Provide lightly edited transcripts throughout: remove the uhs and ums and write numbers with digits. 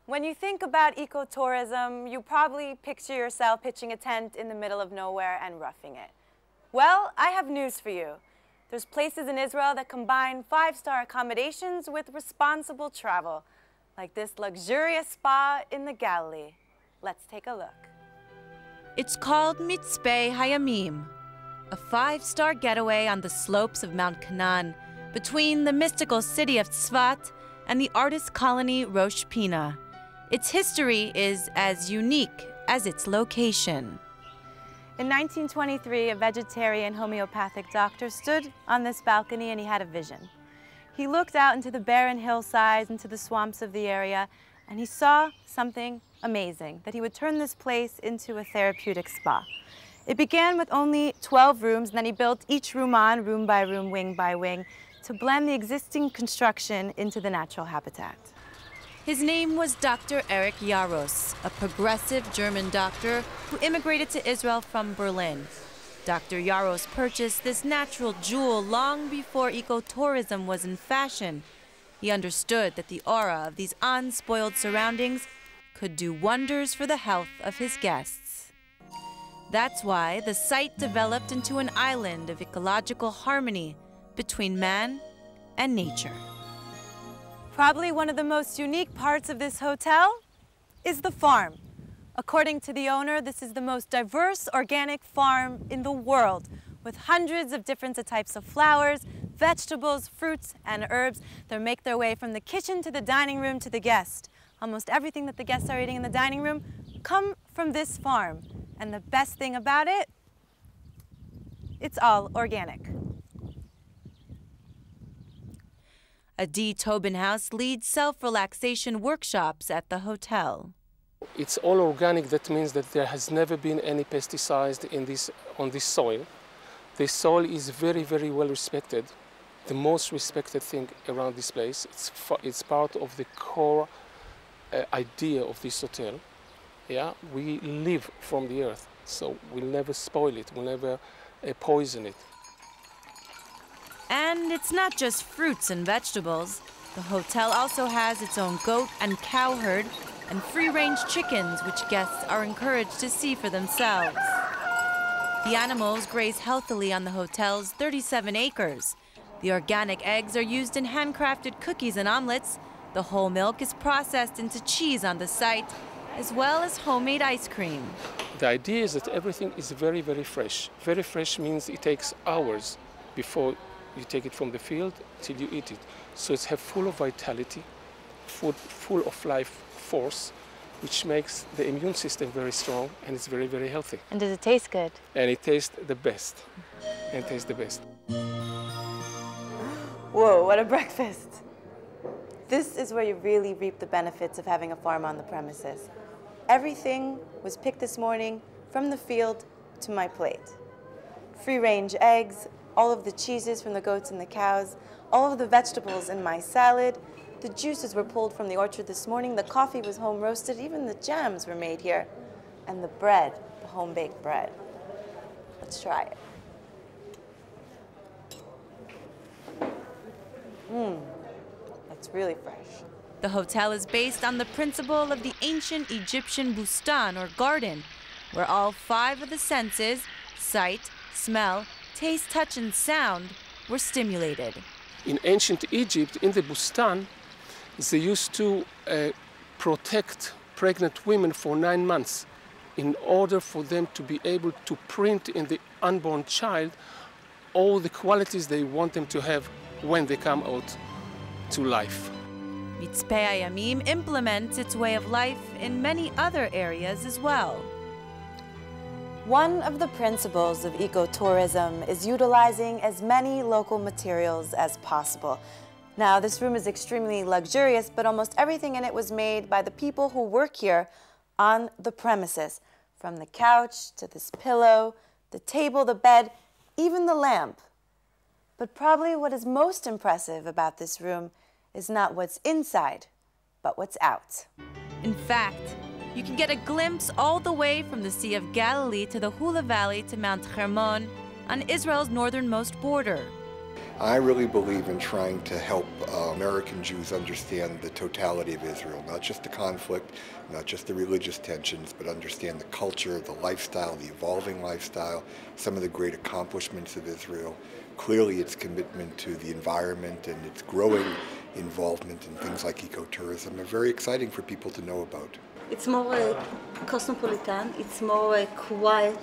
When you think about ecotourism, you probably picture yourself pitching a tent in the middle of nowhere and roughing it. Well, I have news for you. There's places in Israel that combine five-star accommodations with responsible travel, like this luxurious spa in the Galilee. Let's take a look. It's called Mitzpeh Hayamim, a five-star getaway on the slopes of Mount Canaan, between the mystical city of Tzfat and the artist colony Rosh Pina. Its history is as unique as its location. In 1923, a vegetarian homeopathic doctor stood on this balcony and he had a vision. He looked out into the barren hillsides, into the swamps of the area, and he saw something amazing, that he would turn this place into a therapeutic spa. It began with only 12 rooms, and then he built each room on, room by room, wing by wing, to blend the existing construction into the natural habitat. His name was Dr. Erich Yaros, a progressive German doctor who immigrated to Israel from Berlin. Dr. Yaros purchased this natural jewel long before ecotourism was in fashion. He understood that the aura of these unspoiled surroundings could do wonders for the health of his guests. That's why the site developed into an island of ecological harmony between man and nature. Probably one of the most unique parts of this hotel is the farm. According to the owner, this is the most diverse organic farm in the world, with hundreds of different types of flowers, vegetables, fruits, and herbs that make their way from the kitchen to the dining room to the guest. Almost everything that the guests are eating in the dining room come from this farm. And the best thing about it, it's all organic. Adi Tobenhaus leads self-relaxation workshops at the hotel. It's all organic. That means that there has never been any pesticides on this soil. The soil is very, very well respected. The most respected thing around this place. It's part of the core idea of this hotel. Yeah, we live from the earth, so we'll never spoil it. We'll never poison it. And it's not just fruits and vegetables. The hotel also has its own goat and cow herd and free-range chickens, which guests are encouraged to see for themselves. The animals graze healthily on the hotel's 37 acres. The organic eggs are used in handcrafted cookies and omelets. The whole milk is processed into cheese on the site, as well as homemade ice cream. The idea is that everything is very, very fresh. Very fresh means it takes hours before you take it from the field till you eat it. So it's full of vitality, full of life force, which makes the immune system very strong, and it's very, very healthy. And does it taste good? And it tastes the best. And it tastes the best. Whoa, what a breakfast. This is where you really reap the benefits of having a farm on the premises. Everything was picked this morning from the field to my plate. Free-range eggs, all of the cheeses from the goats and the cows, all of the vegetables in my salad. The juices were pulled from the orchard this morning. The coffee was home roasted. Even the jams were made here. And the bread, the home-baked bread. Let's try it. That's really fresh. The hotel is based on the principle of the ancient Egyptian bustan, or garden, where all five of the senses, sight, smell, taste, touch, and sound, were stimulated. In ancient Egypt, in the bustan, they used to protect pregnant women for 9 months in order for them to be able to print in the unborn child all the qualities they want them to have when they come out to life. Mitzpeh Hayamim implements its way of life in many other areas as well. One of the principles of ecotourism is utilizing as many local materials as possible. Now, this room is extremely luxurious, but almost everything in it was made by the people who work here on the premises. From the couch to this pillow, the table, the bed, even the lamp. But probably what is most impressive about this room is not what's inside, but what's out. In fact, you can get a glimpse all the way from the Sea of Galilee to the Hula Valley to Mount Hermon on Israel's northernmost border. I really believe in trying to help American Jews understand the totality of Israel, not just the conflict, not just the religious tensions, but understand the culture, the lifestyle, the evolving lifestyle, some of the great accomplishments of Israel. Clearly its commitment to the environment and its growing involvement in things like ecotourism are very exciting for people to know about. It's more cosmopolitan, it's more quiet,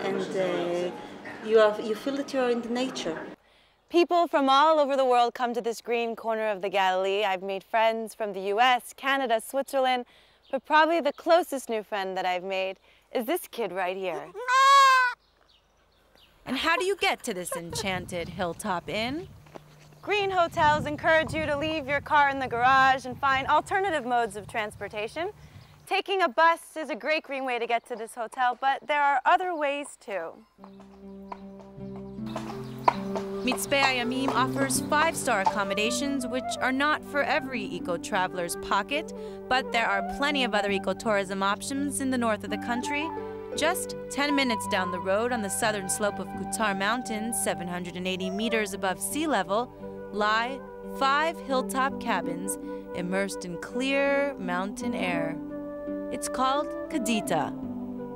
and you feel that you're in the nature. People from all over the world come to this green corner of the Galilee. I've made friends from the US, Canada, Switzerland, but probably the closest new friend that I've made is this kid right here. And how do you get to this enchanted hilltop inn? Green hotels encourage you to leave your car in the garage and find alternative modes of transportation. Taking a bus is a great green way to get to this hotel, but there are other ways too. Mitzpeh Hayamim offers 5-star accommodations, which are not for every eco-traveler's pocket, but there are plenty of other ecotourism options in the north of the country. Just 10 minutes down the road on the southern slope of Kutzar Mountain, 780 meters above sea level, lie 5 hilltop cabins immersed in clear mountain air. It's called Kadita.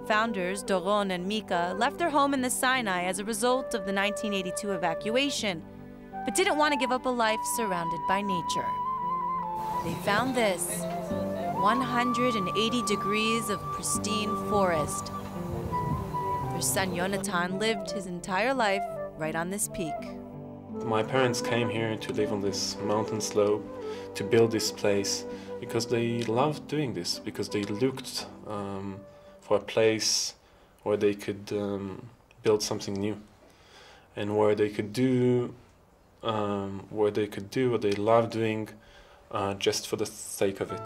Founders Doron and Mika left their home in the Sinai as a result of the 1982 evacuation, but didn't want to give up a life surrounded by nature. They found this, 180 degrees of pristine forest. Their son Yonatan lived his entire life right on this peak. My parents came here to live on this mountain slope, to build this place, because they loved doing this, because they looked for a place where they could build something new, and where they could do what they love doing, just for the sake of it.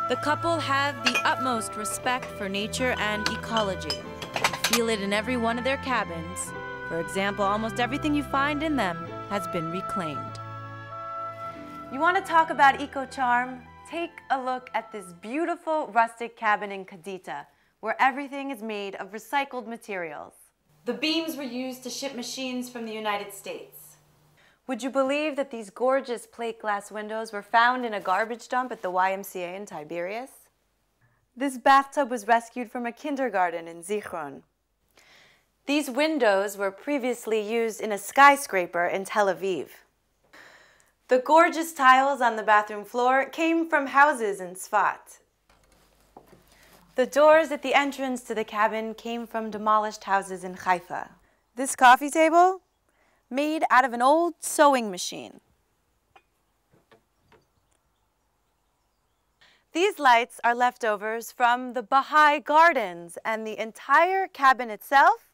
The couple have the utmost respect for nature and ecology. You feel it in every one of their cabins. For example, almost everything you find in them has been reclaimed. You want to talk about eco-charm? Take a look at this beautiful rustic cabin in Kadita, where everything is made of recycled materials. The beams were used to ship machines from the United States. Would you believe that these gorgeous plate glass windows were found in a garbage dump at the YMCA in Tiberias? This bathtub was rescued from a kindergarten in Zichron. These windows were previously used in a skyscraper in Tel Aviv. The gorgeous tiles on the bathroom floor came from houses in Sfat. The doors at the entrance to the cabin came from demolished houses in Haifa. This coffee table, made out of an old sewing machine. These lights are leftovers from the Baha'i Gardens, and the entire cabin itself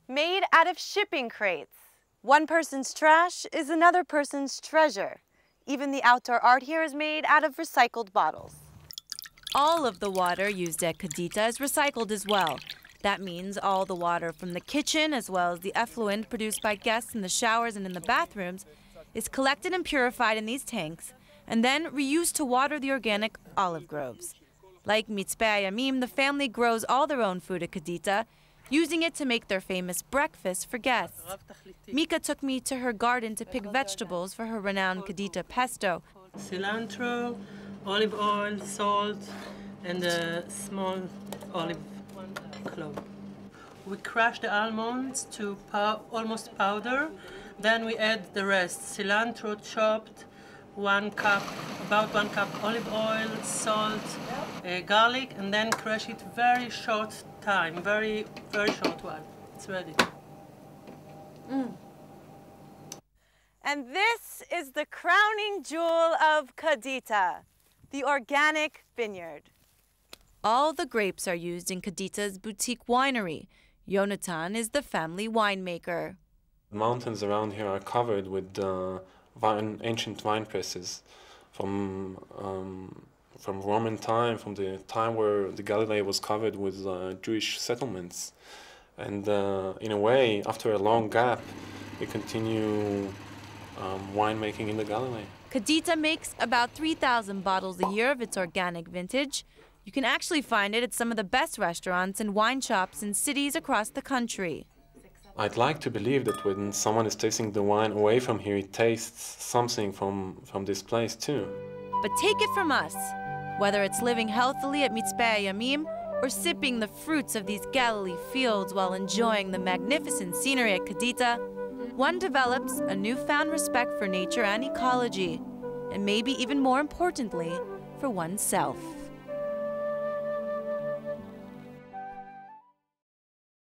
made out of shipping crates. One person's trash is another person's treasure. Even the outdoor art here is made out of recycled bottles. All of the water used at Kadita is recycled as well. That means all the water from the kitchen, as well as the effluent produced by guests in the showers and in the bathrooms, is collected and purified in these tanks and then reused to water the organic olive groves. Like Mitzpeh Hayamim, the family grows all their own food at Kadita, using it to make their famous breakfast for guests. Mika took me to her garden to pick vegetables for her renowned Kadita pesto. Cilantro, olive oil, salt, and a small olive clove. We crush the almonds to almost powder. Then we add the rest. Cilantro chopped, 1 cup, about 1 cup olive oil, salt, garlic, and then crush it very short time, very short while. It's ready. And this is the crowning jewel of Kadita, the organic vineyard. All the grapes are used in Kadita's boutique winery. Yonatan is the family winemaker. The mountains around here are covered with ancient wine presses from Roman time, from the time where the Galilee was covered with Jewish settlements. And in a way, after a long gap, we continue winemaking in the Galilee. Kadita makes about 3,000 bottles a year of its organic vintage. You can actually find it at some of the best restaurants and wine shops in cities across the country. I'd like to believe that when someone is tasting the wine away from here, it tastes something from this place too. But take it from us, whether it's living healthily at Mitzpeh Yamim or sipping the fruits of these Galilee fields while enjoying the magnificent scenery at Kadita, one develops a newfound respect for nature and ecology, and maybe even more importantly, for oneself.